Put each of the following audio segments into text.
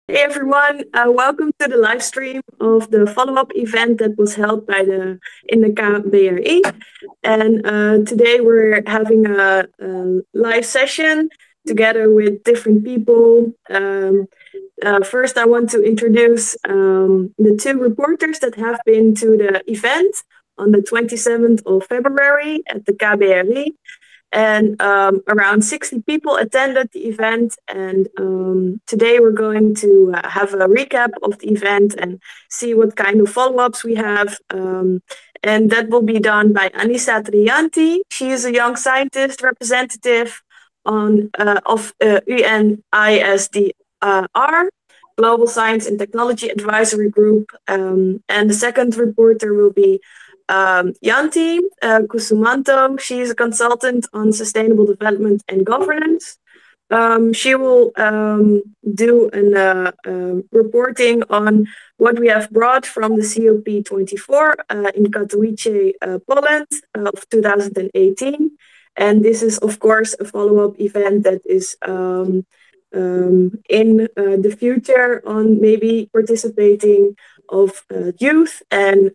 Hey everyone, welcome to the live stream of the follow-up event that was held in the KBRI. And today we're having a live session together with different people. First, I want to introduce the two reporters that have been to the event on the 27th of February at the KBRI. And around 60 people attended the event. And today we're going to have a recap of the event and see what kind of follow-ups we have. And that will be done by Annisa Triyanti. She is a young scientist representative of UNISDR, Global Science and Technology Advisory Group. And the second reporter will be Yanti Kusumanto. She is a consultant on sustainable development and governance. She will do reporting on what we have brought from the COP24 in Katowice, Poland of 2018. And this is, of course, a follow-up event that is in the future on maybe participating of youth and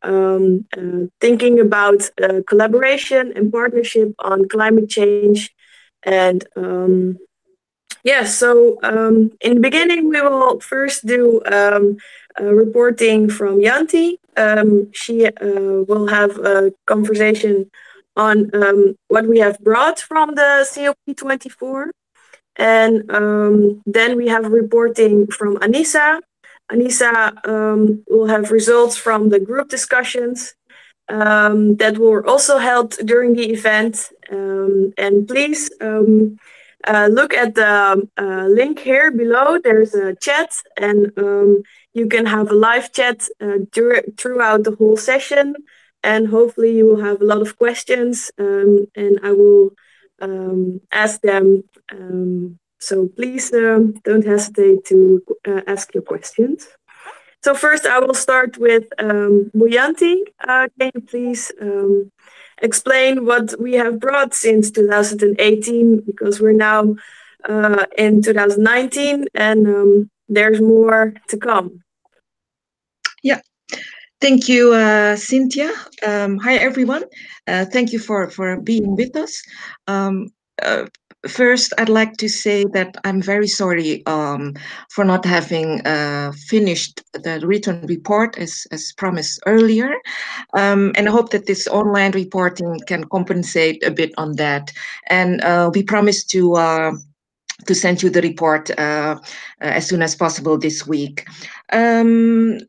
thinking about collaboration and partnership on climate change. And so in the beginning, we will first do reporting from Yanti. She will have a conversation on what we have brought from the COP24. And then we have reporting from Annisa. Annisa will have results from the group discussions that were also held during the event. And please look at the link here below. There's a chat, and you can have a live chat throughout the whole session. And hopefully you will have a lot of questions, and I will ask them. So please don't hesitate to ask your questions. So first I will start with Yanti. Can you please explain what we have brought since 2018? Because we're now in 2019 and there's more to come. Yeah. Thank you, Synthia. Hi, everyone. Thank you for being with us. First, I'd like to say that I'm very sorry for not having finished the written report as promised earlier. And I hope that this online reporting can compensate a bit on that. And we promise to send you the report as soon as possible this week. The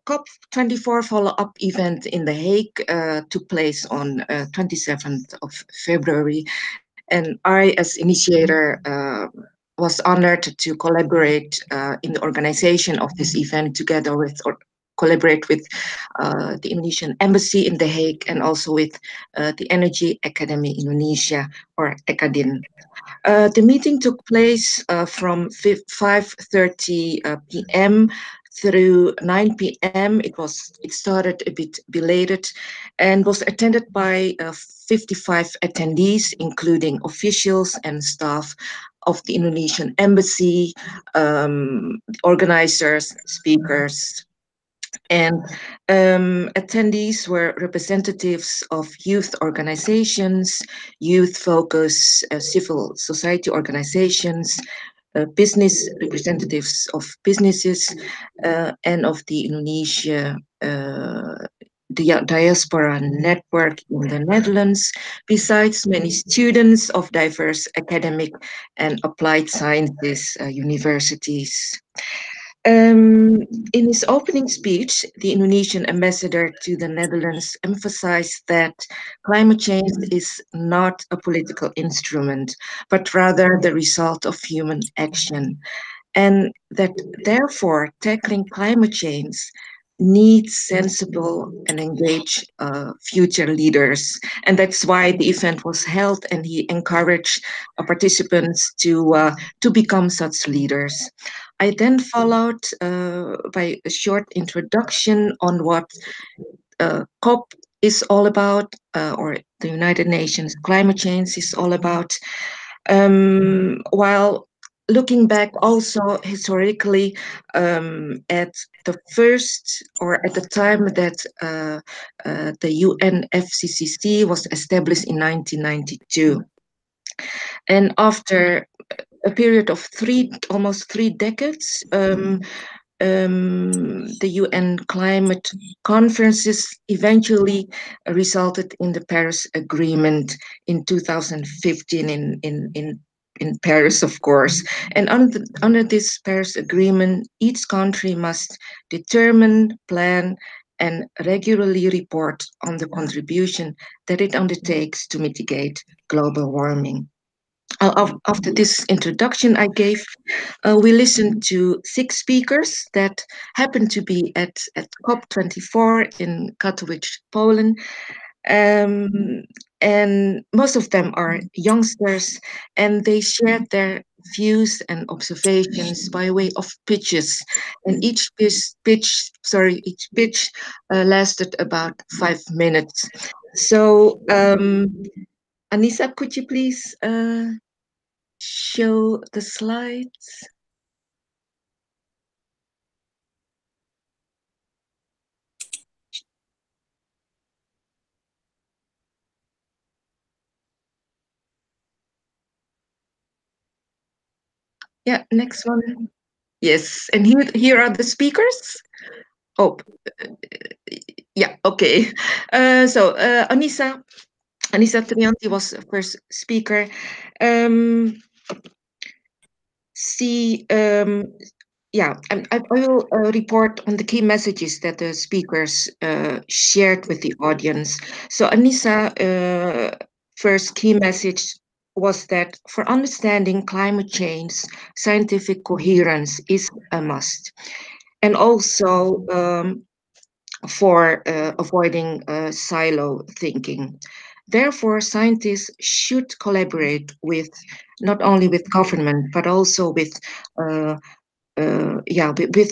COP24 follow-up event in The Hague took place on 27th of February, and I, as initiator, was honored to collaborate in the organization of this event together with collaborate with the Indonesian Embassy in The Hague and also with the Energy Academy Indonesia, or ECADIN. The meeting took place from 5:30 p.m. through 9 p.m. It started a bit belated and was attended by 55 attendees, including officials and staff of the Indonesian Embassy, organizers, speakers. And attendees were representatives of youth organizations, youth-focused civil society organizations, business representatives of businesses, and of the Indonesia the diaspora network in the Netherlands, besides many students of diverse academic and applied sciences universities. In his opening speech, the Indonesian ambassador to the Netherlands emphasized that climate change is not a political instrument, but rather the result of human action, and that therefore tackling climate change needs sensible and engaged future leaders. And that's why the event was held, and he encouraged participants to become such leaders. I then followed by a short introduction on what COP is all about, or the United Nations climate change is all about. While looking back also historically at the first or at the time that the UNFCCC was established in 1992. And after a period of almost 3 decades, the UN climate conferences eventually resulted in the Paris Agreement in 2015 in Paris, of course. And under this Paris Agreement, each country must determine, plan, and regularly report on the contribution that it undertakes to mitigate global warming. After this introduction I gave, we listened to 6 speakers that happened to be at COP24 in Katowice, Poland. Um, and most of them are youngsters, and they shared their views and observations by way of pitches. And each pitch lasted about 5 minutes. So, Annisa, could you please show the slides? Yeah, next one. Yes, and here are the speakers. Oh, yeah, okay. Annisa Triyanti was the first speaker. She I will report on the key messages that the speakers shared with the audience. So Annisa, first key message was that for understanding climate change, scientific coherence is a must. And also for avoiding silo thinking. Therefore, scientists should collaborate with not only with government but also with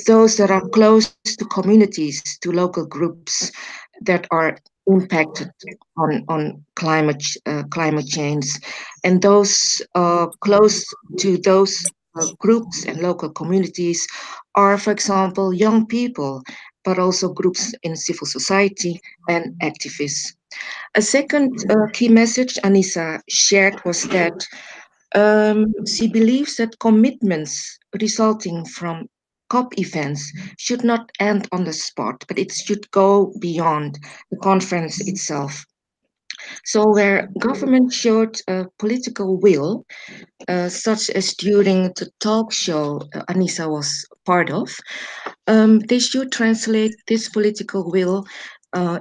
those that are close to communities, to local groups that are impacted on climate change, and those close to those groups and local communities are, for example, young people, but also groups in civil society and activists. A second key message Annisa shared was that she believes that commitments resulting from COP events should not end on the spot, but it should go beyond the conference itself. So, where government showed political will, such as during the talk show Annisa was part of, they should translate this political will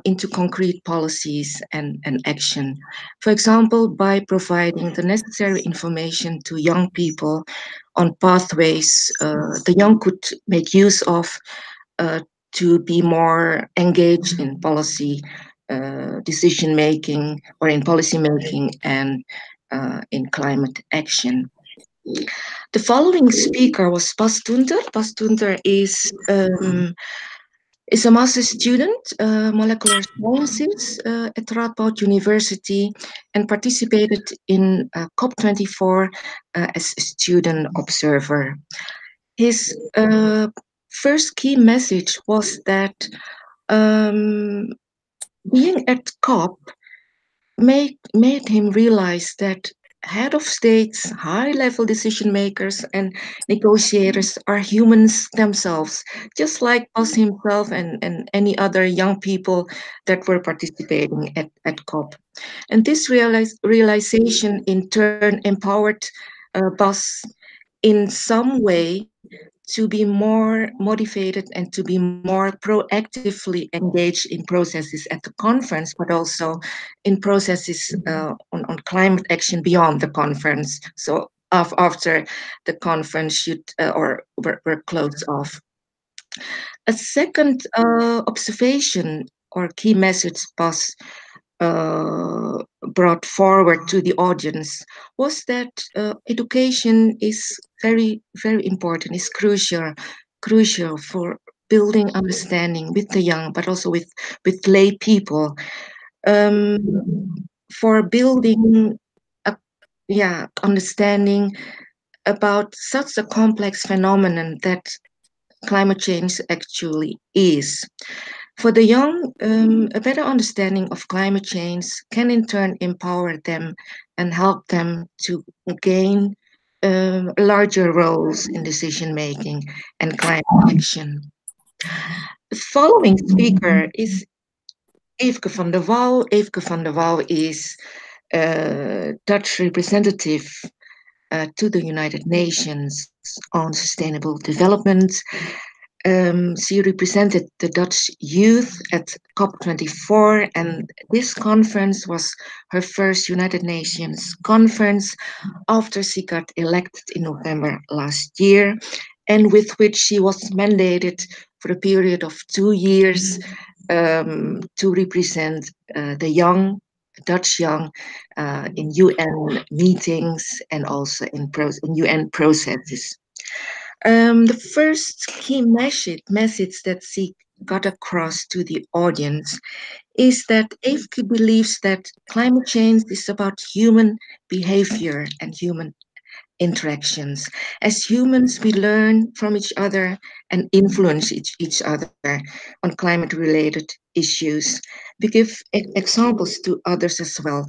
into concrete policies and action. For example, by providing the necessary information to young people on pathways the young could make use of to be more engaged in policy decision making or in policy making and in climate action. The following speaker was Bas Tunter. Bas Tunter is a master's student, molecular sciences at Radboud University, and participated in COP24 as a student observer. His first key message was that being at COP made him realize that head of states, high-level decision makers, and negotiators are humans themselves, just like us himself and any other young people that were participating at COP. And this realization in turn empowered Bas in some way to be more motivated and to be more proactively engaged in processes at the conference, but also in processes on climate action beyond the conference. So after the conference should or were closed off. A second observation or key message was brought forward to the audience was that education is very important, is crucial for building understanding with the young, but also with lay people, for building understanding about such a complex phenomenon that climate change actually is. For the young, a better understanding of climate change can in turn empower them and help them to gain larger roles in decision making and climate action. The following speaker is Eefke van der Wouw. Eefke van der Wouw is Dutch representative to the United Nations on Sustainable Development. She represented the Dutch youth at COP24, and this conference was her first United Nations conference after she got elected in November last year, and with which she was mandated for a period of 2 years to represent the young, Dutch young, in UN meetings and also in UN processes. The first key message that she got across to the audience is that Eefke believes that climate change is about human behavior and human interactions. As humans, we learn from each other and influence each other on climate related issues. We give examples to others as well.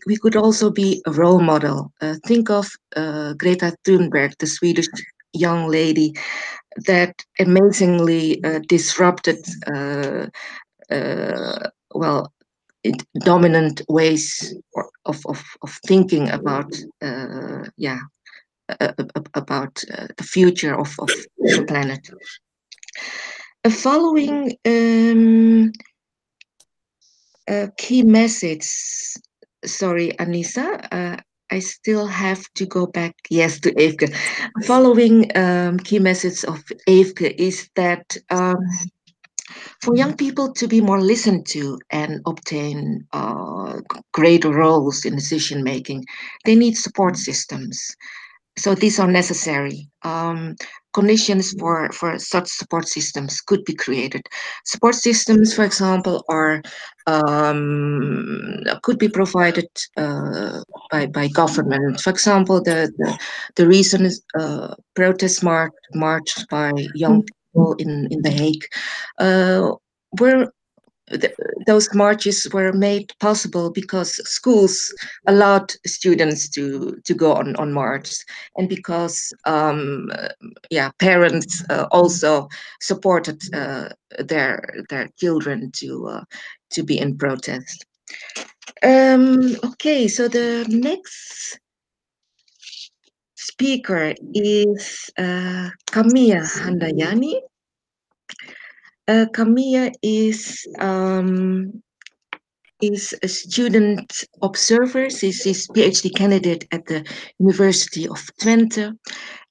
We could also be a role model. Think of Greta Thunberg, the Swedish young lady that amazingly disrupted well dominant ways of thinking about about the future of the planet. Following key message, sorry, Annisa, I still have to go back, yes, to Eefke. Following key message of Eefke is that for young people to be more listened to and obtain greater roles in decision making, they need support systems. So these are necessary. Conditions for such support systems could be created. Support systems, for example, are could be provided by government. For example, the recent protest march by young people in The Hague were those marches were made possible because schools allowed students to go on march, and because parents also supported their children to be in protest. Okay, so the next speaker is Kamia Handayani. Kamia is a student observer. She's PhD candidate at the University of Twente,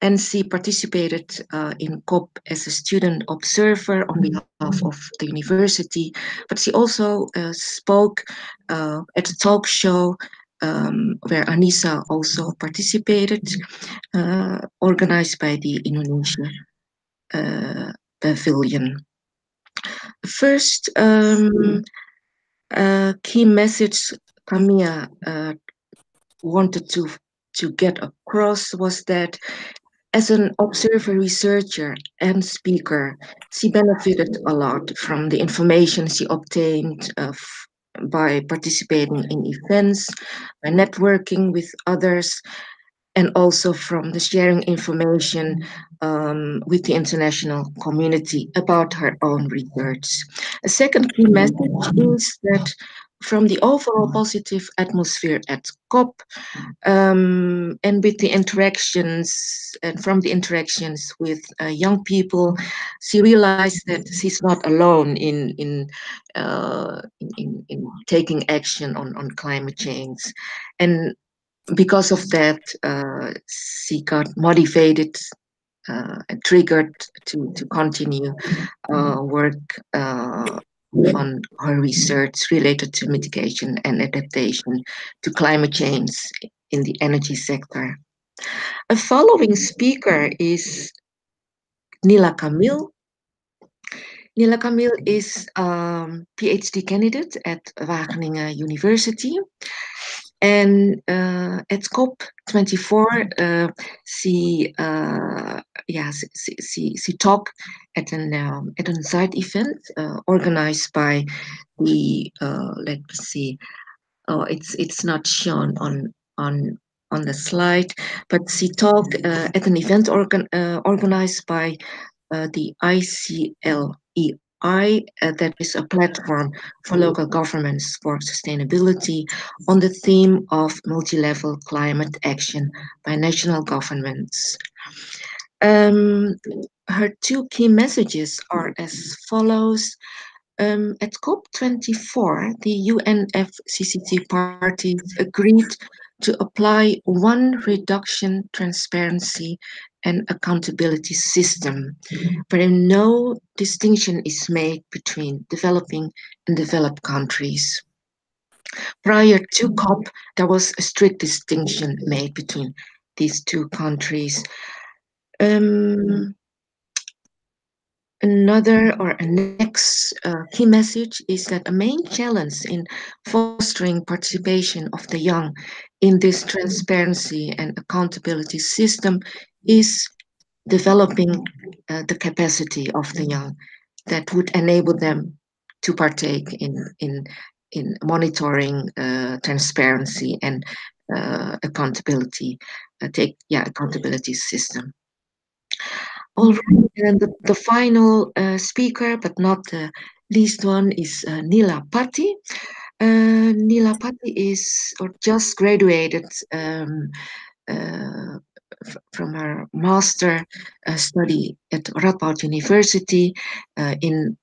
and she participated in COP as a student observer on behalf of the university. But she also spoke at a talk show where Annisa also participated, organized by the Indonesia pavilion. First key message Kamia wanted to get across was that as an observer, researcher, and speaker, she benefited a lot from the information she obtained by participating in events, by networking with others, and also from the sharing information with the international community about her own research. A second key message is that from the overall positive atmosphere at COP, and with the interactions and from the interactions with young people, she realized that she's not alone in taking action on climate change, and because of that, she got motivated and triggered to continue work on her research related to mitigation and adaptation to climate change in the energy sector. A following speaker is Nila Camille. Nila Camille is PhD candidate at Wageningen University. And at COP24, she talked at an side event organized by the let me see. Oh, it's not shown on the slide, but she talked at an event organized by the ICLEI, that is a platform for local governments for sustainability, on the theme of multi-level climate action by national governments. Um, Her two key messages are as follows. At COP24, the UNFCCC parties agreed to apply one reduction, transparency, and accountability system, where no distinction is made between developing and developed countries. Prior to COP, there was a strict distinction made between these two countries. Another or a next key message is that a main challenge in fostering participation of the young in this transparency and accountability system is developing the capacity of the young that would enable them to partake in monitoring transparency and accountability, accountability system. All right, and the final speaker, but not the least one, is Nila Patti. Nila Patti is or just graduated uh, from her master study at Wrapup University in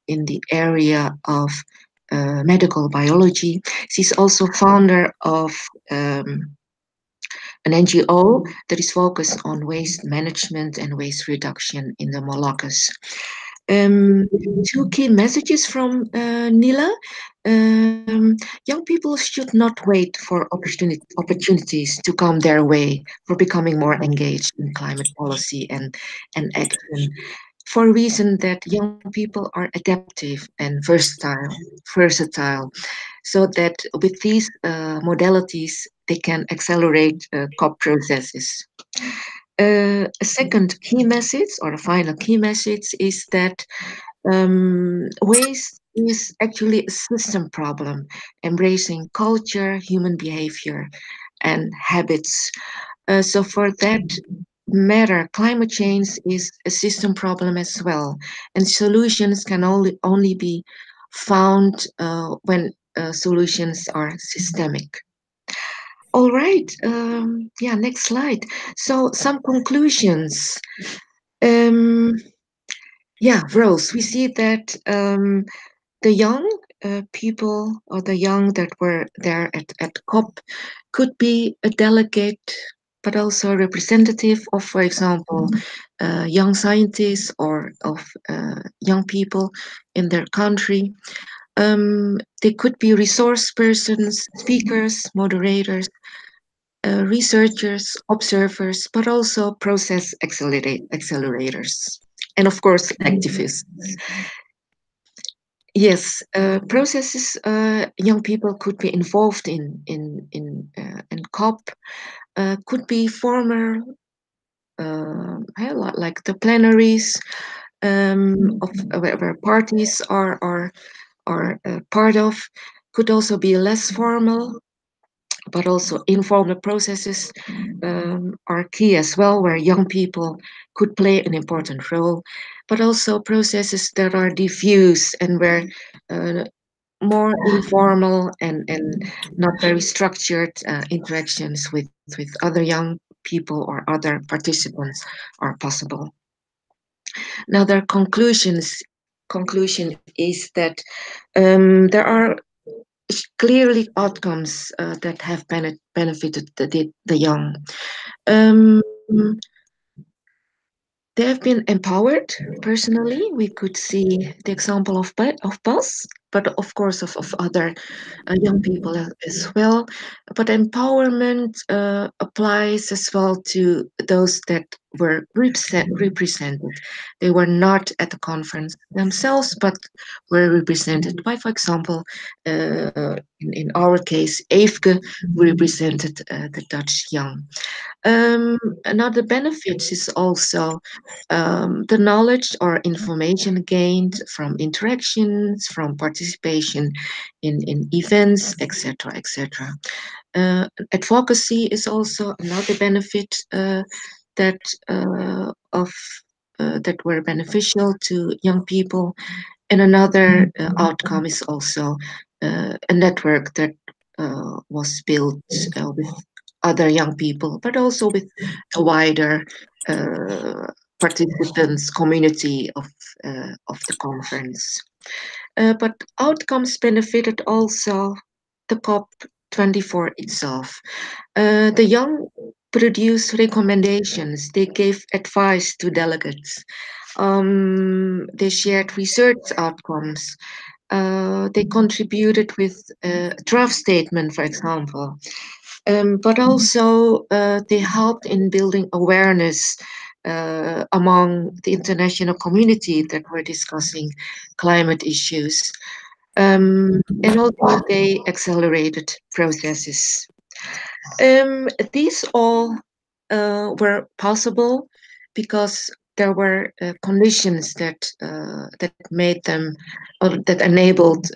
the area of medical biology. She's also founder of an NGO that is focused on waste management and waste reduction in the Moluccas. Two key messages from Nila. Young people should not wait for opportunities to come their way for becoming more engaged in climate policy and action, for a reason that young people are adaptive and versatile, so that with these modalities they can accelerate COP processes. A second key message, or a final key message, is that waste is actually a system problem, embracing culture, human behavior, and habits. So for that matter, climate change is a system problem as well, and solutions can only be found when solutions are systemic. All right, next slide. So some conclusions. Um, Rose, we see that the young people or the young that were there at COP could be a delegate, but also a representative of, for example, young scientists or of young people in their country. They could be resource persons, speakers, moderators, researchers, observers, but also process accelerators, and of course, activists. Yes, processes young people could be involved in COP could be former, like the plenaries of where parties are part of, could also be less formal, but also informal processes are key as well, where young people could play an important role, but also processes that are diffuse and where more informal and not very structured interactions with other young people or other participants are possible. Now, their conclusion is that there are clearly outcomes that have benefited the young. They have been empowered personally. We could see the example of Bas, but of course of other young people as well. But empowerment applies as well to those that were represented. They were not at the conference themselves, but were represented by, for example, in our case, Eefke represented the Dutch young. Another benefit is also the knowledge or information gained from interactions, from participation in events, etc., etc. Advocacy is also another benefit that of that were beneficial to young people, and another outcome is also a network that was built with other young people, but also with a wider participants community of the conference. But outcomes benefited also the COP24 itself. The young produced recommendations. They gave advice to delegates. They shared research outcomes. They contributed with a draft statement, for example. But also they helped in building awareness among the international community that were discussing climate issues. And also they accelerated processes. These all were possible because there were conditions that made them, or that enabled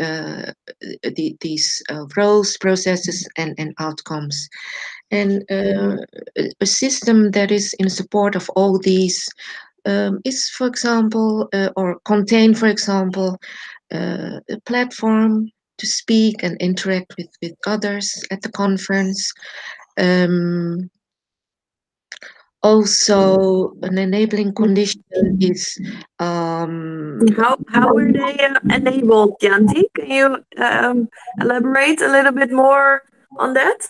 these roles, processes, and outcomes. And a system that is in support of all these is, for example, or contain, for example, a platform to speak and interact with others at the conference. Um, Also, an enabling condition is How were they enabled, Yanti? Can you elaborate a little bit more on that?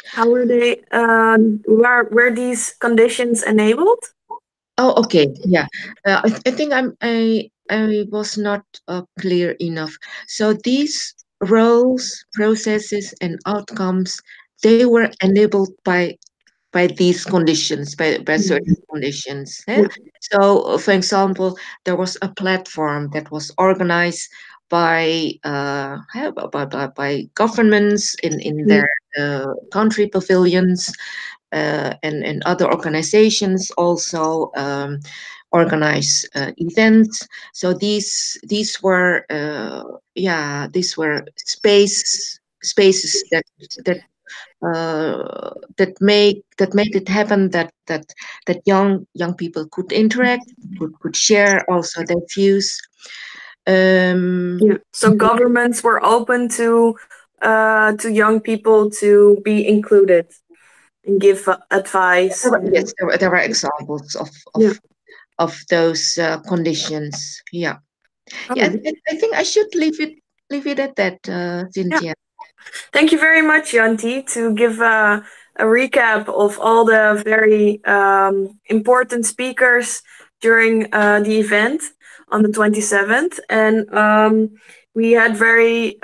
How were they? Were these conditions enabled? oh, okay, yeah. I think I was not clear enough. So these roles, processes, and outcomes, they were enabled by these conditions, by certain conditions. Yeah. So, for example, there was a platform that was organized by by governments in Yeah. their country pavilions, and other organizations also organize events. So these were spaces that made it happen, that young people could interact, could share also their views. Yeah. So governments were open to young people to be included and give advice. Yes, there were examples Yeah. of those conditions. Yeah, All yeah. right. I think I should leave it at that, Yeah. Cynthia. Thank you very much, Yanti, to give a recap of all the very important speakers during the event on the 27th. And we had very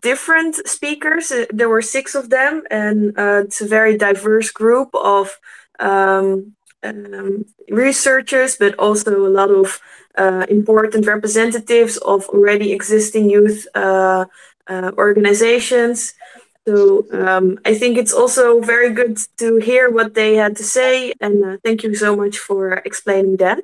different speakers. There were 6 of them, and it's a very diverse group of researchers, but also a lot of important representatives of already existing youth organizations. So I think it's also very good to hear what they had to say, and thank you so much for explaining that.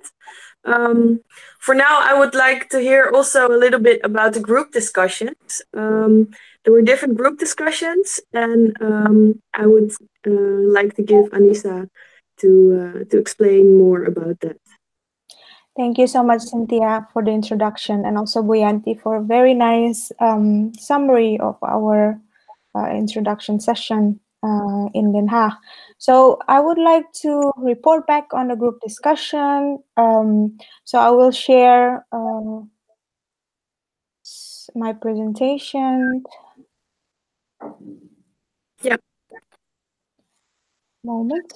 Um, for now, I would like to hear also a little bit about the group discussions. There were different group discussions, and I would like to give Annisa to explain more about that. Thank you so much, Synthia, for the introduction, and also Boyanti for a very nice summary of our introduction session in Den Haag. So I would like to report back on the group discussion. So I will share my presentation. Yeah. Moment.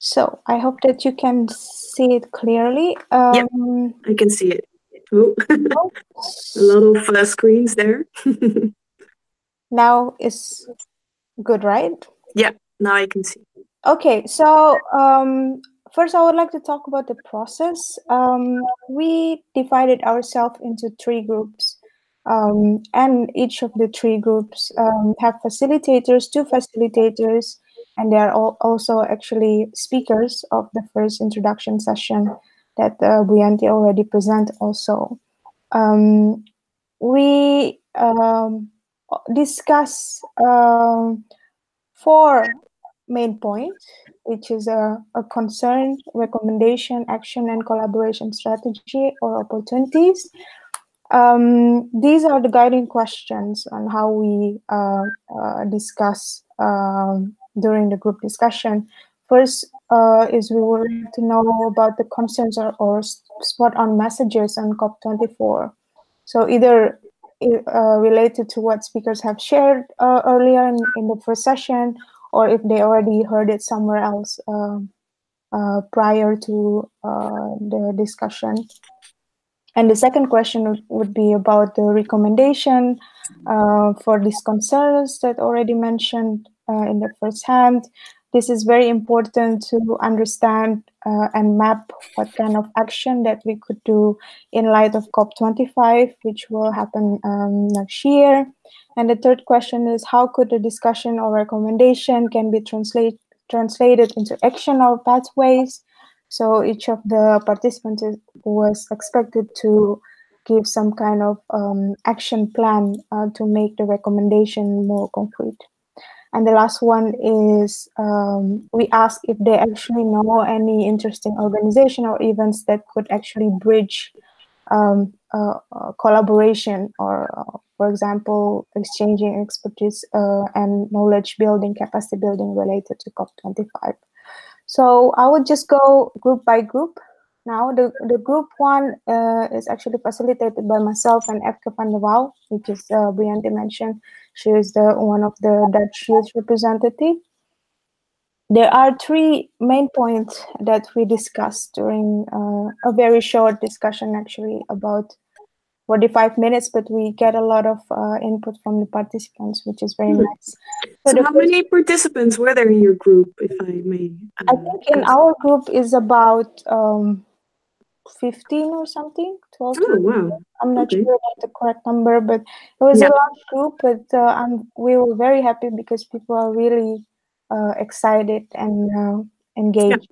So I hope that you can see it clearly. Yeah, I can see it. Oh, a lot of screens there. Now is good, right? Yeah, now I can see. Okay, so first I would like to talk about the process. We divided ourselves into 3 groups, and each of the 3 groups have facilitators, 2 facilitators, and they are also actually speakers of the first introduction session that Yanti already presented also. We discuss 4 main points, which is a concern, recommendation, action, and collaboration strategy or opportunities. These are the guiding questions on how we discuss during the group discussion. First is we would like to know about the concerns or spot on messages on COP24. So either related to what speakers have shared earlier in the first session, or if they already heard it somewhere else prior to the discussion. And the second question would be about the recommendation for these concerns that already mentioned in the first hand. This is very important to understand and map what kind of action that we could do in light of COP25, which will happen next year. And the third question is how could the discussion or recommendation can be translated into action or pathways. So each of the participants was expected to give some kind of action plan to make the recommendation more concrete. And the last one is we asked if they actually know any interesting organization or events that could actually bridge collaboration or, for example, exchanging expertise and knowledge building, capacity building related to COP25. So I would just go group by group. Now the group 1 is actually facilitated by myself and Efke van der Waal, which is Briante mentioned. She is one of the Dutch youth representative. There are 3 main points that we discussed during a very short discussion, actually about 45 minutes, but we get a lot of input from the participants, which is very nice. So how many participants were there in your group, if I may? I think in our group is about 15 or something, 12. Oh, wow. I'm not sure about the correct number, but it was a large group. But we were very happy because people are really excited and engaged.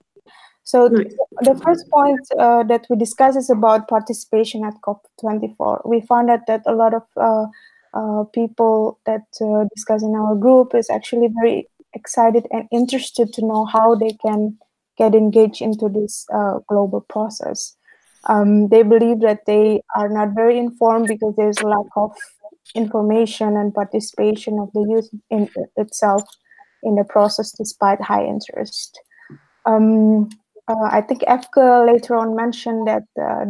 So the first point that we discuss is about participation at COP24. We found out that a lot of people that discuss in our group is actually very excited and interested to know how they can get engaged into this global process. They believe that they are not very informed because there's a lack of information and participation of the youth in itself in the process despite high interest. I think Efke later on mentioned that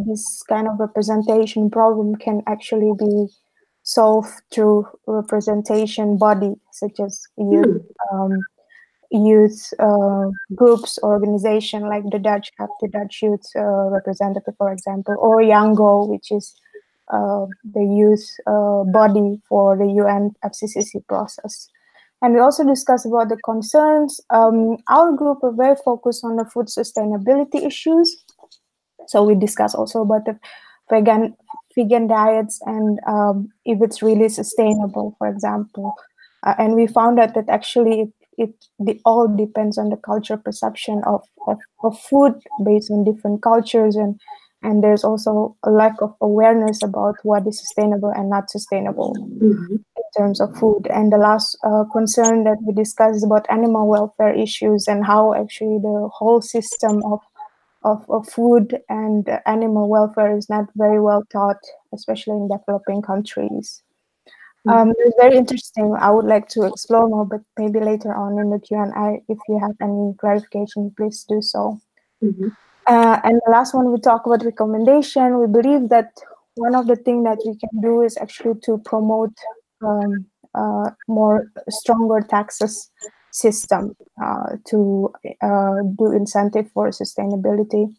this kind of representation problem can actually be solved through representation body, such as youth groups, organization, like the Dutch have the Dutch youth representative, for example, or Yango, which is the youth body for the UN FCCC process. And we also discussed about the concerns. Our group are very focused on the food sustainability issues. So we discussed also about the vegan diets and if it's really sustainable, for example. And we found out that actually it all depends on the cultural perception of food based on different cultures, and there's also a lack of awareness about what is sustainable and not sustainable in terms of food. And the last concern that we discussed is about animal welfare issues and how actually the whole system of food and animal welfare is not very well taught, especially in developing countries. It's very interesting. I would like to explore more, but maybe later on in the Q&A, if you have any clarification, please do so. And the last one, we talk about recommendation. We believe that one of the things that we can do is actually to promote more stronger taxes system to do incentive for sustainability.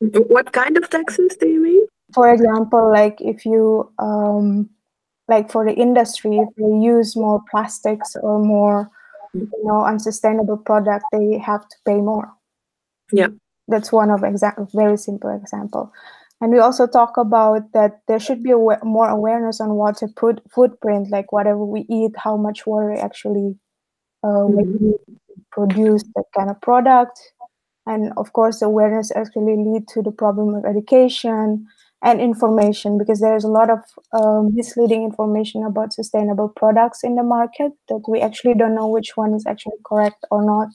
What kind of taxes do you mean? For example, like if you like for the industry, if they use more plastics or more, unsustainable product, they have to pay more. Yeah, that's one of very simple example. And we also talk about that there should be more awareness on water footprint, like whatever we eat, how much water actually we produce that kind of product. And of course, awareness actually lead to the problem of education and information, because there's a lot of misleading information about sustainable products in the market that we actually don't know which one is actually correct or not.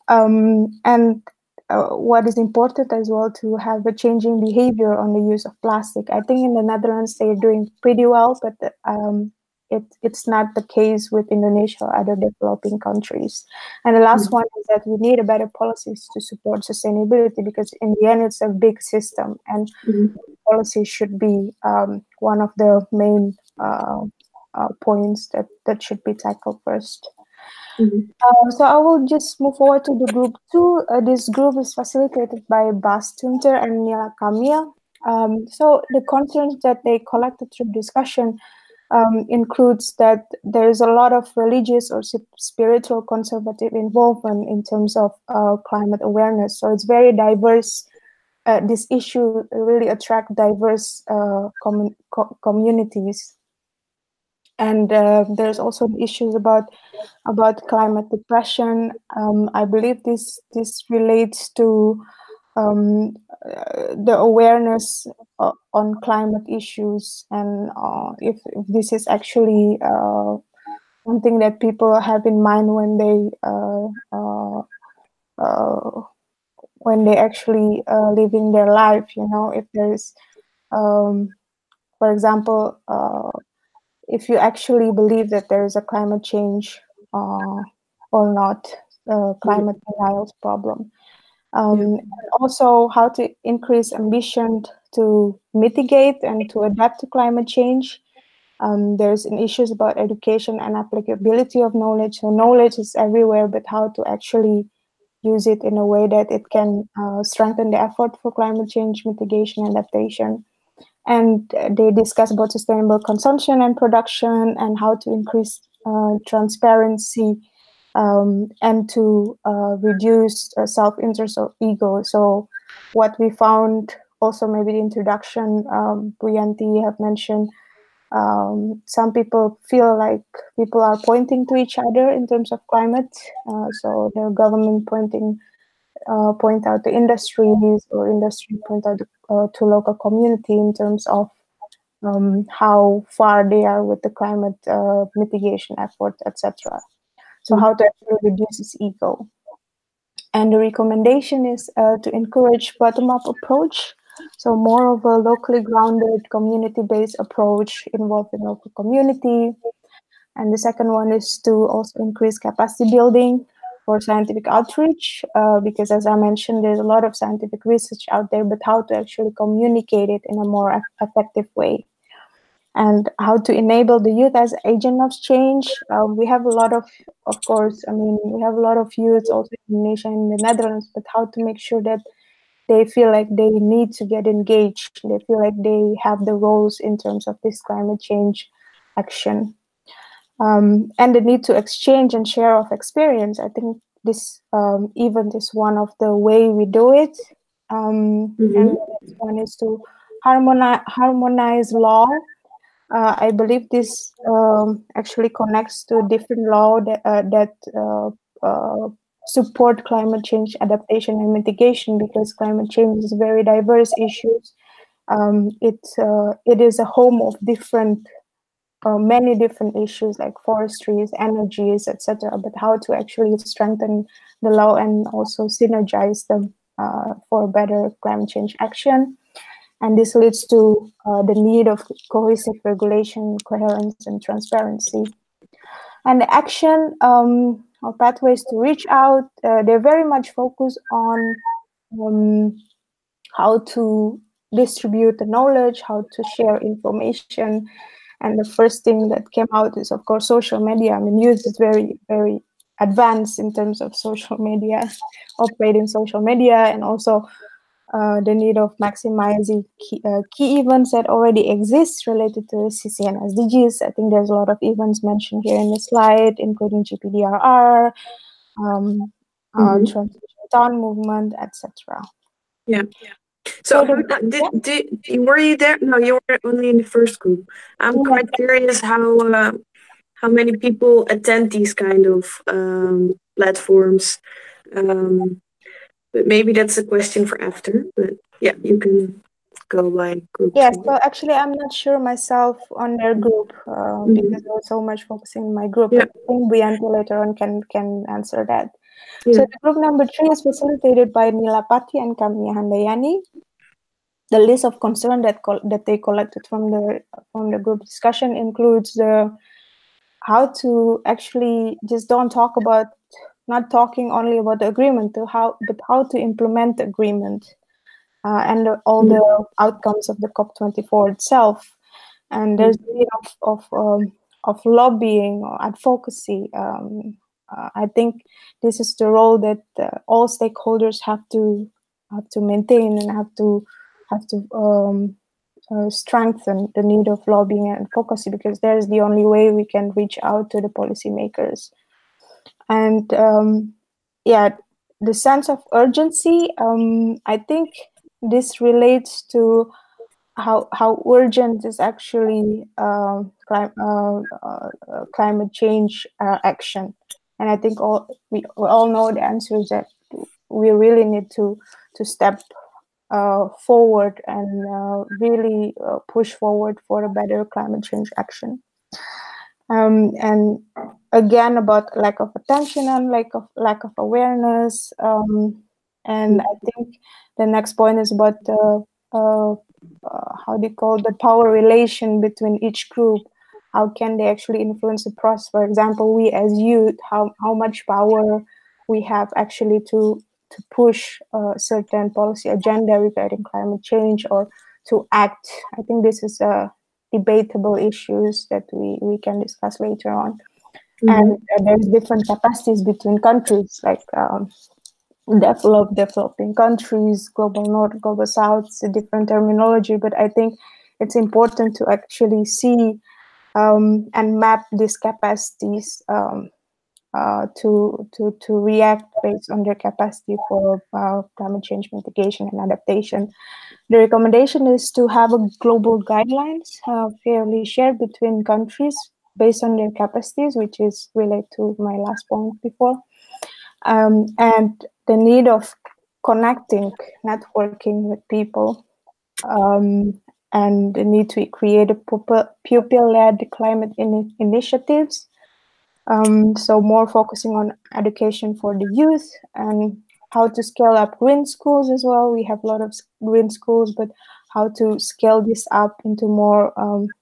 And what is important as well to have a changing behavior on the use of plastic. I think in the Netherlands they're doing pretty well, but it's not the case with Indonesia or other developing countries. And the last one is that we need a better policies to support sustainability, because in the end it's a big system, and policy should be one of the main points that should be tackled first. So I will just move forward to the group 2. This group is facilitated by Bas Tunter and Nila Kamil. So the concerns that they collected through discussion includes that there is a lot of religious or spiritual conservative involvement in terms of climate awareness. So it's very diverse. This issue really attract diverse communities. And there's also issues about climate depression. I believe this relates to the awareness on climate issues, and if this is actually something that people have in mind when they actually living their life. If there's, for example, if you actually believe that there is a climate change or not, climate denial problem. And also how to increase ambition to mitigate and to adapt to climate change. There's issues about education and applicability of knowledge. So knowledge is everywhere, but how to actually use it in a way that it can strengthen the effort for climate change mitigation and adaptation. And they discuss about sustainable consumption and production, and how to increase transparency and to reduce self-interest or ego. So what we found also, maybe the introduction, Yanti have mentioned, some people feel like people are pointing to each other in terms of climate. So the government point out the industries, or industry point out to local community in terms of how far they are with the climate mitigation effort, etc. So how to actually reduce this ego. And the recommendation is to encourage bottom-up approach. So more of a locally grounded, community-based approach involving local community. And the second one is to also increase capacity building for scientific outreach, because as I mentioned, there's a lot of scientific research out there, but how to actually communicate it in a more effective way. And how to enable the youth as agent of change. We have a lot of course, we have a lot of youth also in Indonesia and the Netherlands, but how to make sure that they feel like they need to get engaged. They feel like they have the roles in terms of this climate change action. And the need to exchange and share of experience. I think this event is one of the way we do it. And the next one is to harmonize law. I believe this actually connects to different law that support climate change adaptation and mitigation, because climate change is a very diverse issue. It is a home of many different issues like forestries, energies, etc. But how to actually strengthen the law and also synergize them for better climate change action. And this leads to the need of cohesive regulation, coherence, and transparency. And the action or pathways to reach out, they're very much focused on how to distribute the knowledge, how to share information. And the first thing that came out is, of course, social media. Youth is very, very advanced in terms of social media, operating social media, and also the need of maximizing key events that already exist related to CC and SDGs. I think there's a lot of events mentioned here in the slide, including GPDRR, Transition Town Movement, etc. Yeah. So, yeah. were you there? No, you were only in the first group. I'm quite curious how many people attend these kind of platforms. But maybe that's a question for after. But yeah, you can go by group. Yes, so actually, I'm not sure myself on their group because I was so much focusing on my group. Yeah. But I think Yanti later on can answer that. Yeah. So the group number 3 is facilitated by Nilapati and Kamia Handayani. The list of concern that they collected from the group discussion includes how to actually just don't talk about, not talking only about the agreement, but how to implement the agreement and all the outcomes of the COP24 itself. And there's a bit of lobbying or advocacy. I think this is the role that all stakeholders have to maintain and have to strengthen the need of lobbying and advocacy, because there's the only way we can reach out to the policymakers. And the sense of urgency, I think this relates to how urgent is actually climate change action. And I think we all know the answer is that we really need to step forward and really push forward for a better climate change action. And again, about lack of attention and lack of awareness. And I think the next point is about how do you call the power relation between each group. How can they actually influence the process? For example, we as youth, how much power we have actually to push a certain policy agenda regarding climate change or to act. I think this is debatable issues that we can discuss later on. And there's different capacities between countries, like developing countries, global north, global south, it's a different terminology, but I think it's important to actually see and map these capacities to react based on their capacity for climate change mitigation and adaptation. The recommendation is to have a global guidelines fairly shared between countries based on their capacities, which is related to my last point before. And the need of connecting, networking with people, and the need to create a pupil-led climate initiatives. So more focusing on education for the youth and how to scale up green schools as well. We have a lot of green schools, but how to scale this up into more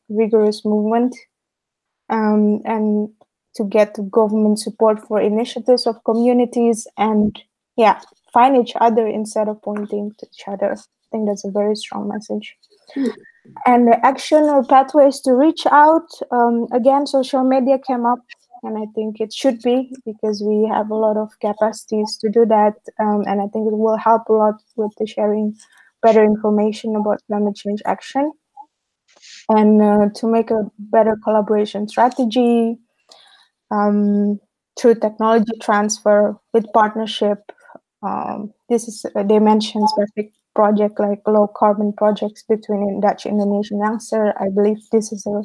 rigorous movement, and to get government support for initiatives of communities, and find each other instead of pointing to each other. I think that's a very strong message. And the action or pathways to reach out, again, social media came up, and I think it should be, because we have a lot of capacities to do that, and I think it will help a lot with the sharing better information about climate change action, and to make a better collaboration strategy through technology transfer with partnership. This is, they mentioned specific project like low carbon projects between Dutch, Indonesian, answer. I believe this is an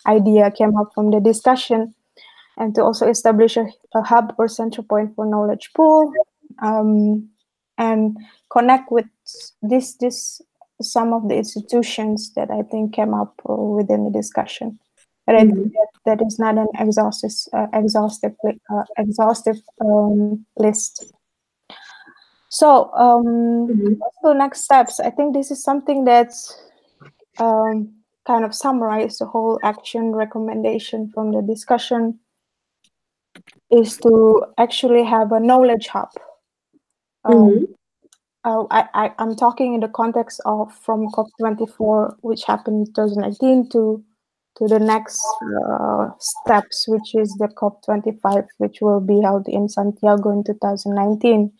idea came up from the discussion, and to also establish a hub or central point for knowledge pool, and connect with this some of the institutions that I think came up within the discussion. But I think that is not an exhaustive list. So, also next steps. I think this is something that's kind of summarized the whole action recommendation from the discussion, is to actually have a knowledge hub. I'm talking in the context of from COP24, which happened in 2019, to to the next steps, which is the COP25, which will be held in Santiago in 2019.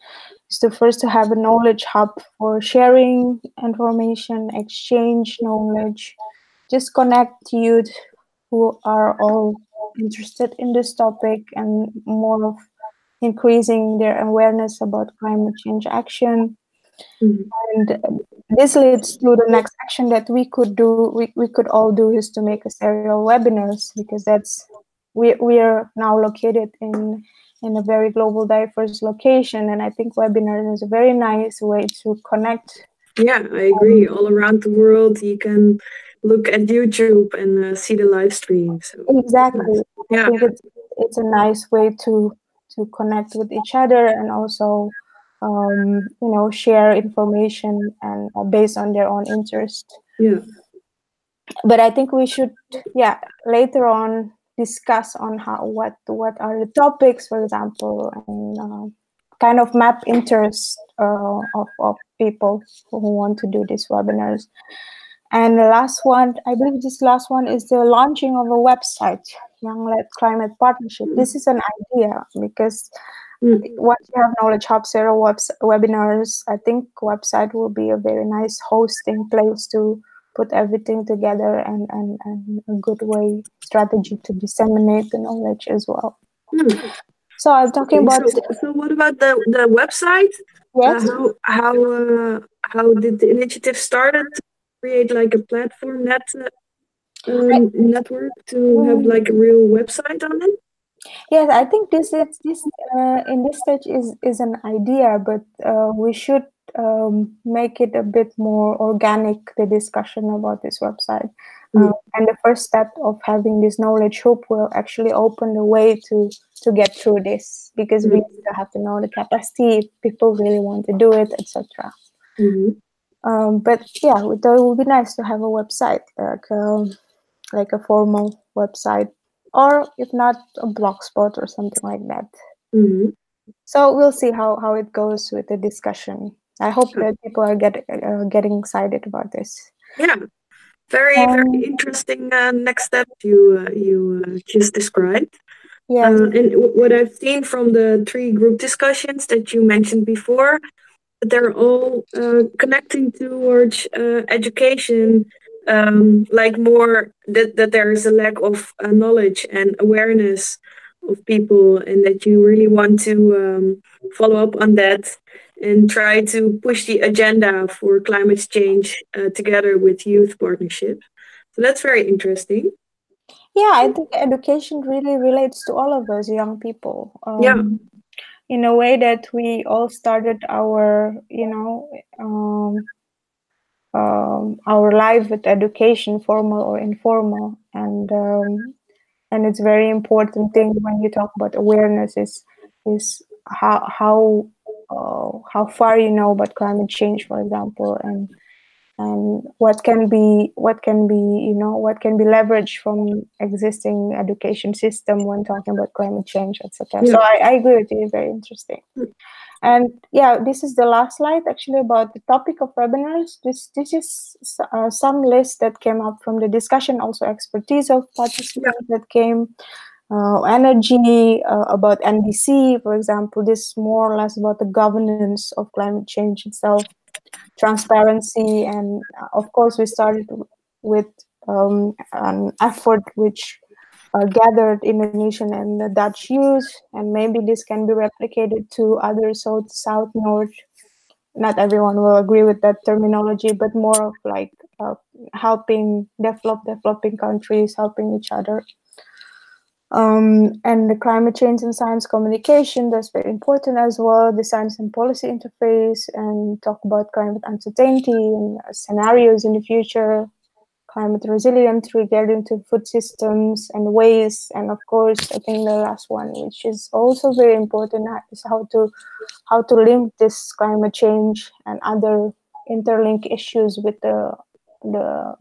Is to first to have a knowledge hub for sharing information, exchange knowledge, just connect youth who are all interested in this topic and more of increasing their awareness about climate change action. And this leads to the next action that we could do. We could all do is to make a serial webinars, because that's we are now located in a very global diverse location, and I think webinar is a very nice way to connect. Yeah, I agree. All around the world, you can look at YouTube and see the live stream. So Exactly. yeah. I think it's a nice way to connect with each other, and also share information and based on their own interest. Yeah. But I think we should later on discuss on what are the topics, for example, and kind of map interest of people who want to do these webinars. And the last one, I believe this last one, is the launching of a website, Young-led Climate Partnership. This is an idea, because once you have Knowledge Hub Zero webinars, I think website will be a very nice hosting place to put everything together, and a good way strategy to disseminate the knowledge as well. So I'm talking about. So what about the website? Yes. How did the initiative started to create like a platform network to have like a real website on it? Yes, I think this in this stage is an idea, but we should make it a bit more organic, the discussion about this website. And the first step of having this knowledge hub will actually open the way to get through this, because we still have to know the capacity, if people really want to do it, etc. But yeah, it would be nice to have a website, like a formal website, or if not, a blogspot or something like that. So we'll see how it goes with the discussion. I hope that people are getting excited about this. Yeah, very interesting next step you just described. Yes. And what I've seen from the 3 group discussions that you mentioned before, they're all connecting towards education, like more that there is a lack of knowledge and awareness of people, and that you really want to follow up on that and try to push the agenda for climate change together with youth partnership. So that's very interesting. Yeah, I think education really relates to all of us young people. In a way that we all started our our life with education, formal or informal, and it's very important thing when you talk about awareness is how far you know about climate change, for example, and what can be leveraged from existing education system when talking about climate change, etc. So I agree with you, very interesting. And yeah, this is the last slide actually about the topic of webinars. This is some list that came up from the discussion, also expertise of participants that came, energy, about NDC, for example. This is more or less about the governance of climate change itself, transparency, and of course we started with an effort which gathered Indonesian and the Dutch youth, and maybe this can be replicated to other south, north. Not everyone will agree with that terminology, but more of like helping developing countries, helping each other. And the climate change and science communication, that's very important as well. The science and policy interface, and talk about climate uncertainty and scenarios in the future, climate resilience regarding to food systems and waste. And of course, I think the last one, which is also very important, is how to link this climate change and other interlink issues with the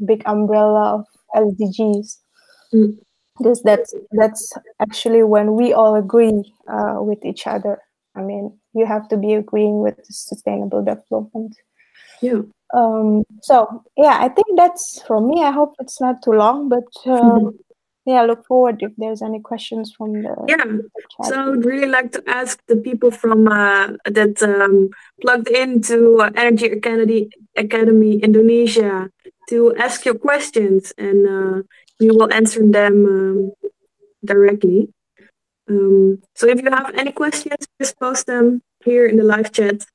big umbrella of SDGs. Because that's actually when we all agree with each other. I mean, you have to be agreeing with sustainable development. Yeah. So yeah, I think that's from me. I hope it's not too long, but yeah, look forward if there's any questions from the chat. So I would really like to ask the people from that plugged into Energy Academy Indonesia to ask your questions, and we will answer them directly. So if you have any questions, just post them here in the live chat,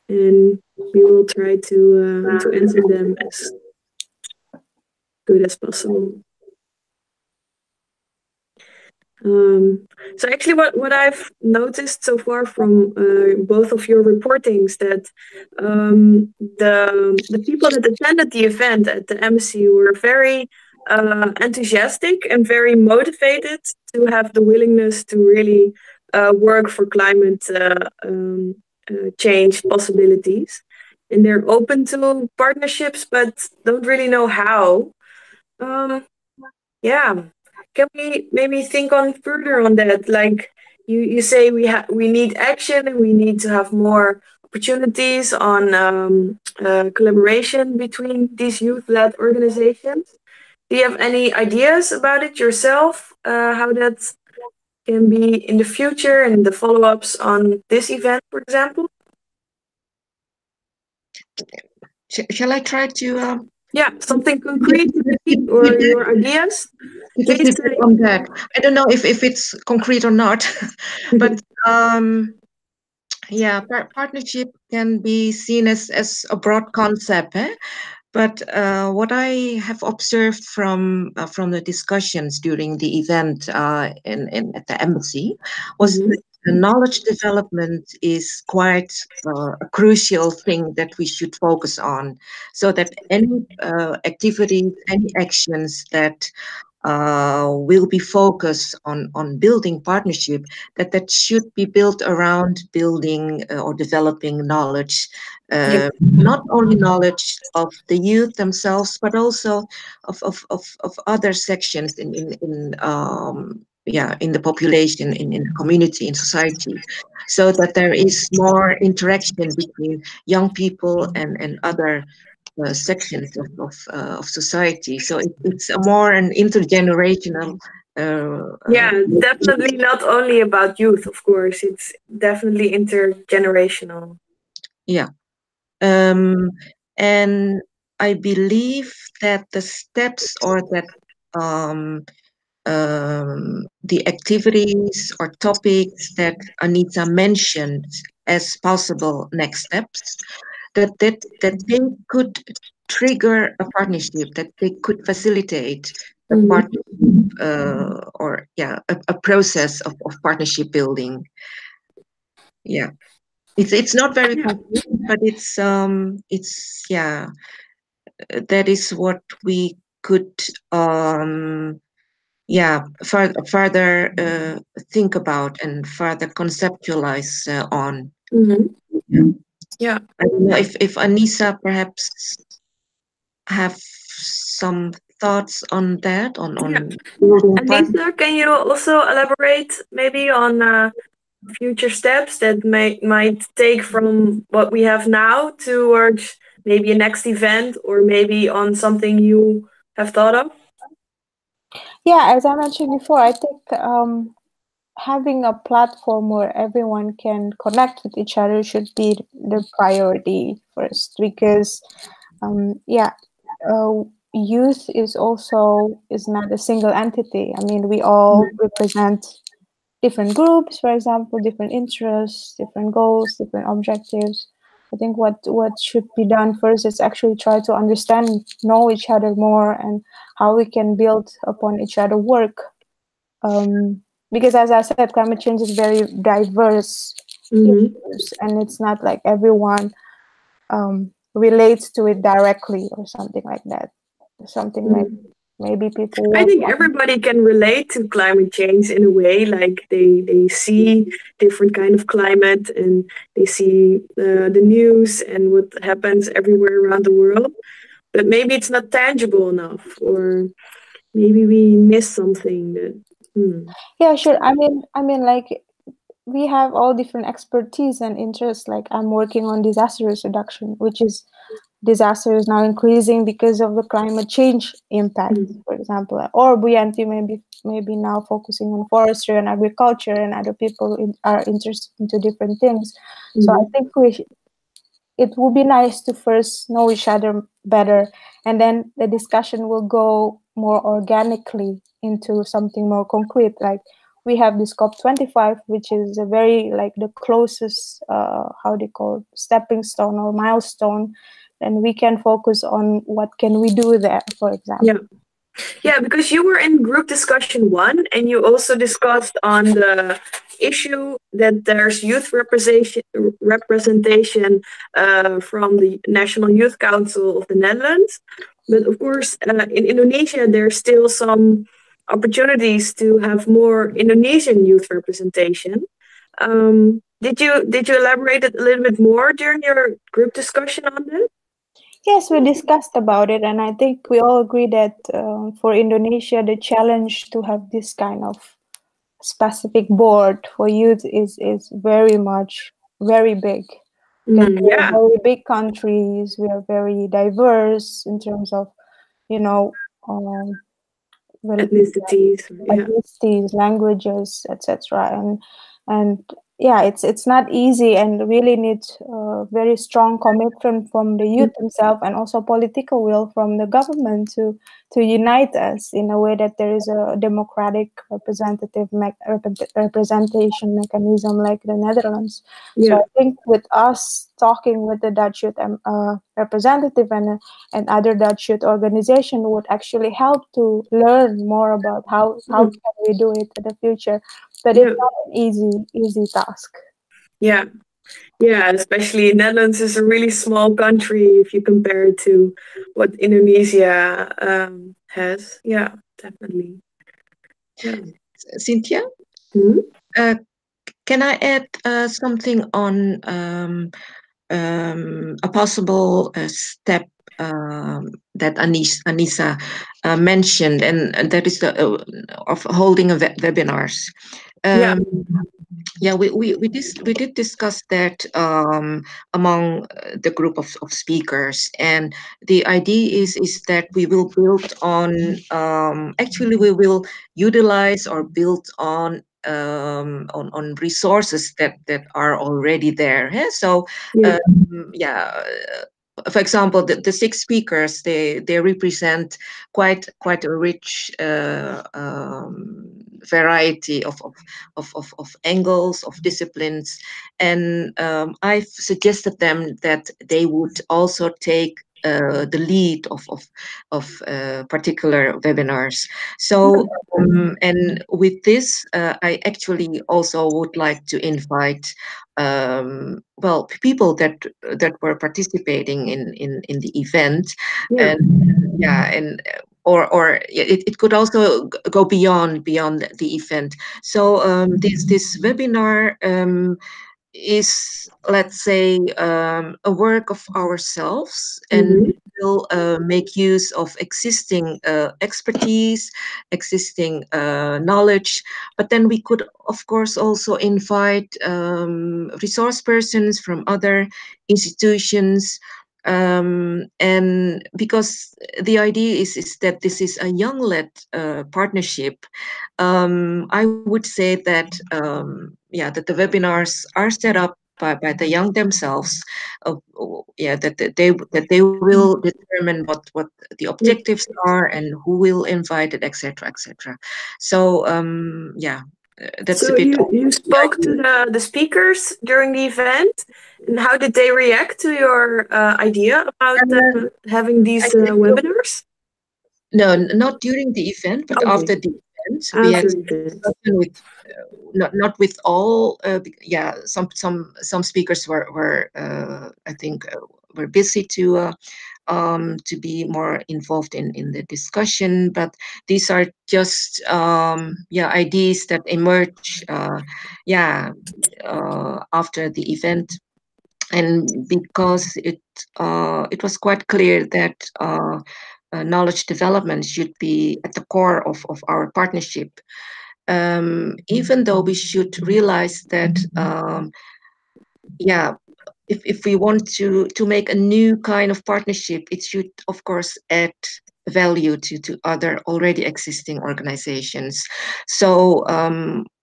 and we will try to answer them as good as possible. So actually what I've noticed so far from both of your reportings that the people that attended the event at the embassy were very enthusiastic and very motivated to have the willingness to really work for climate change possibilities. And they're open to partnerships but don't really know how. Yeah. Can we maybe think on further on that? Like you say we need action and we need to have more opportunities on collaboration between these youth-led organizations. Do you have any ideas about it yourself? How that can be in the future and the follow-ups on this event, for example? Shall I try to? Something concrete or your ideas. Please on that. I don't know if it's concrete or not, but yeah, partnership can be seen as a broad concept. But what I have observed from the discussions during the event at the embassy was that the knowledge development is quite a crucial thing that we should focus on, so that any activities, any actions that will be focused on building partnership, that should be built around building or developing knowledge, not only knowledge of the youth themselves, but also of other sections in the population, in the community, in society, so that there is more interaction between young people and other sections of society. So it's a more an intergenerational. Definitely not only about youth, of course. It's definitely intergenerational. Yeah. And I believe that the steps or that the activities or topics that Annisa mentioned as possible next steps, that they could trigger a partnership, that they could facilitate a partnership, or a process of partnership building. Yeah, it's not very concrete, but it's that is what we could further think about and further conceptualize on. Yeah. I don't know if Annisa perhaps have some thoughts on that, on Annisa, can you also elaborate maybe on future steps that might take from what we have now towards maybe a next event, or maybe on something you have thought of? Yeah, as I mentioned before, I think having a platform where everyone can connect with each other should be the priority first, because youth is not a single entity. I mean, we all represent different groups, for example, different interests, different goals, different objectives. I think what should be done first is actually try to understand, know each other more, and how we can build upon each other work. Because as I said, climate change is very diverse issues, and it's not like everyone relates to it directly or something like that. Something like maybe people. I think everybody can relate to climate change in a way. Like they see different kind of climate, and they see the news and what happens everywhere around the world. But maybe it's not tangible enough, or maybe we miss something. Yeah, sure. I mean, like we have all different expertise and interests. Like I'm working on disaster risk reduction, which is disaster is now increasing because of the climate change impact, for example. Or Buyanti maybe now focusing on forestry and agriculture, and other people are interested into different things. So I think it would be nice to first know each other better, and then the discussion will go more organically into something more concrete. Like we have this COP25, which is a very like the closest how they call it, stepping stone or milestone, and we can focus on what can we do there, for example. Yeah, because you were in group discussion 1, and you also discussed on the issue that there's youth representation from the National Youth Council of the Netherlands. But of course, in Indonesia, there's still some opportunities to have more Indonesian youth representation. Did you elaborate a little bit more during your group discussion on that? Yes, we discussed about it, and I think we all agree that for Indonesia, the challenge to have this kind of specific board for youth is very big. Because we are very big countries, we are very diverse in terms of, you know, ethnicities, languages, etc. And yeah, it's not easy, and really needs very strong commitment from the youth themselves, and also political will from the government to unite us in a way that there is a democratic representation mechanism like the Netherlands. So I think with us talking with the Dutch youth representative and other Dutch youth organization would actually help to learn more about how can we do it in the future. But it's not an easy task. Yeah, especially Netherlands is a really small country if you compare it to what Indonesia has. Yeah, definitely. Yeah. Synthia, can I add something on a possible step that Annisa mentioned, and that is the of holding webinars. We did discuss that among the group of speakers, and the idea is that we will build on. Actually, we will utilize or build on resources that are already there. Yeah? So for example, the 6 speakers they represent quite a rich variety of angles, of disciplines, and I've suggested them that they would also take the lead of particular webinars. So and with this, I actually also would like to invite people that were participating in the event, and or it could also go beyond the event. So this webinar is, let's say, a work of ourselves, and will make use of existing expertise, existing knowledge, but then we could of course also invite resource persons from other institutions, and because the idea is that this is a young-led partnership, I would say that that the webinars are set up by the young themselves. That they will determine what the objectives are and who will invite it, etc., etc. So that's so a bit. You spoke to the speakers during the event, and how did they react to your idea about having these webinars? No, not during the event, but after the event. We had discussion with not with all. Some speakers were I think were busy to be more involved in the discussion, but these are just ideas that emerge after the event, and because it was quite clear that knowledge development should be at the core of our partnership. even though we should realize that, if we want to make a new kind of partnership, it should, of course, add value to other already existing organizations. So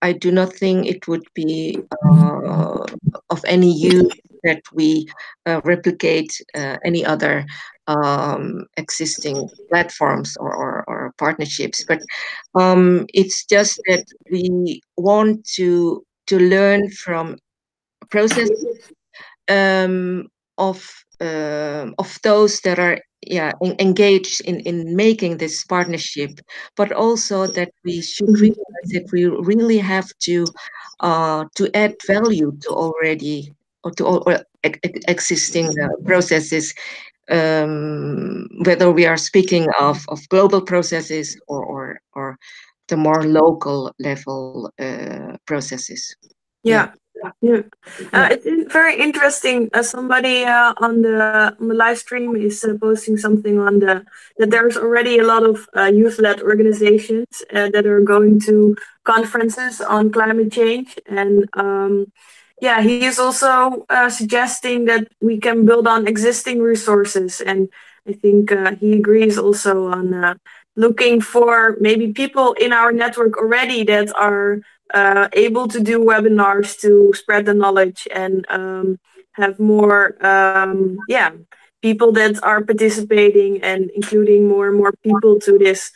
I do not think it would be of any use that we replicate any other existing platforms or partnerships, but it's just that we want to learn from process of those that are engaged in making this partnership, but also that we should realize that we really have to add value to already or existing processes, whether we are speaking of global processes or the more local level processes. Yeah. It's very interesting. Somebody on the live stream is posting something on that there's already a lot of youth-led organizations that are going to conferences on climate change, and he is also suggesting that we can build on existing resources, and I think he agrees also on looking for maybe people in our network already that are able to do webinars to spread the knowledge and have more people that are participating and including more and more people to this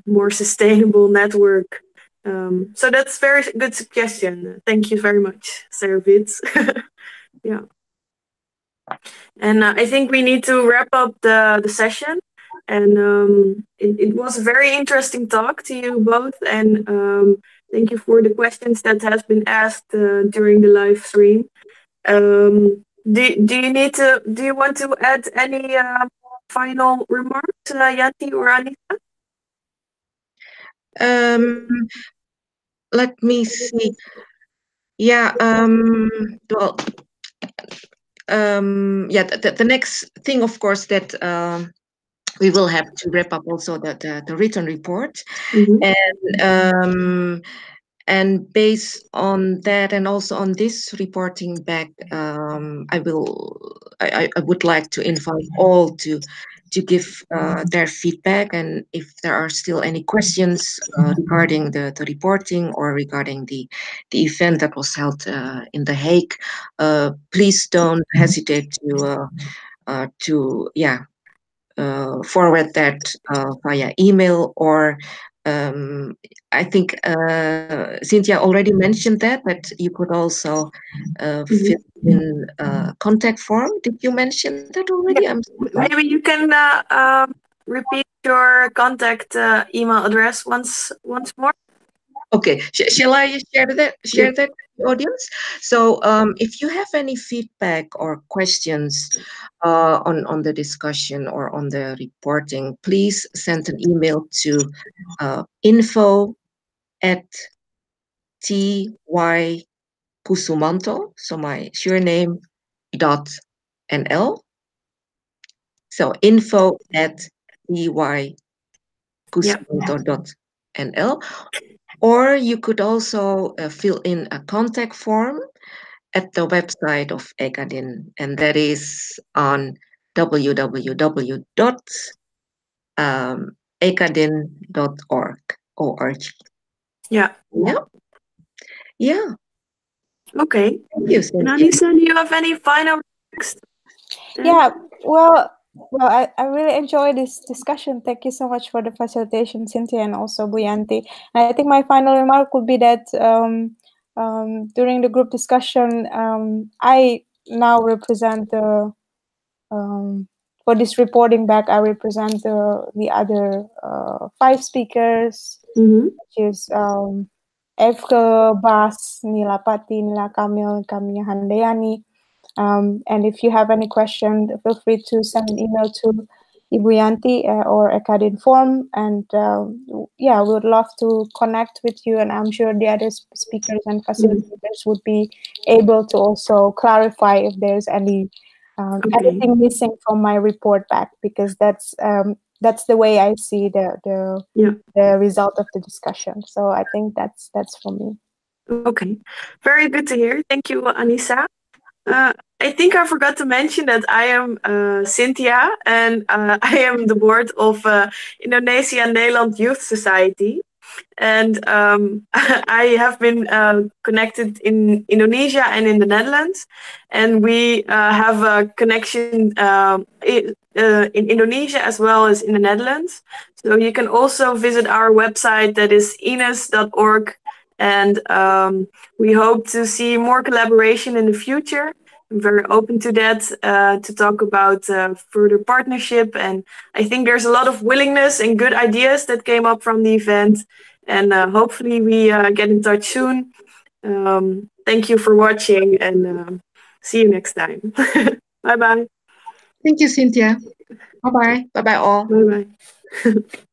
more sustainable network. So that's very good suggestion. Thank you very much, Sarah Vitz. Yeah. And I think we need to wrap up the session. And it was a very interesting talk to you both. And thank you for the questions that has been asked during the live stream. Do you want to add any final remarks, Yanti or Annisa? Let me see. Yeah. Well. The next thing, of course, that we will have to wrap up also the written report, and based on that, and also on this reporting back, I would like to invite all to give their feedback, and if there are still any questions regarding the reporting or regarding the event that was held in The Hague, please don't hesitate to forward that via email, or I think Synthia already mentioned that you could also fill in a contact form. Did you mention that already? Yeah. Maybe you can repeat your contact email address once more. Okay, shall I share that with the audience? So if you have any feedback or questions on the discussion or on the reporting, please send an email to info@ty-kusumanto, so my surname .nl. So info@ty-kusumanto.nl. Or you could also fill in a contact form at the website of ECADIN, and that is on www.ecadin.org. Yeah. Okay. Thank you, Annisa, do you have any final remarks? Yeah, well, I really enjoyed this discussion. Thank you so much for the facilitation, Synthia, and also Yanti. And I think my final remark would be that during the group discussion, I now represent the for this reporting back. I represent the other 5 speakers, which is Evke, Bas, Nila Pati, Nila Kamil, Kamia Handayani. And if you have any question, feel free to send an email to Ibu Yanti or ECADIN form. And we would love to connect with you. And I'm sure the other speakers and facilitators would be able to also clarify if there's any anything missing from my report back, because that's that's the way I see the result of the discussion. So I think that's for me. Okay, very good to hear. Thank you, Annisa. I think I forgot to mention that I am Synthia, and I am the board of Indonesia Nederland Youth Society. And I have been connected in Indonesia and in the Netherlands. And we have a connection in Indonesia as well as in the Netherlands. So you can also visit our website, that is ines.org. And we hope to see more collaboration in the future. I'm very open to that, to talk about further partnership. And I think there's a lot of willingness and good ideas that came up from the event. And hopefully we get in touch soon. Thank you for watching, and see you next time. Bye-bye. Thank you, Synthia. Bye-bye. Bye-bye all. Bye-bye.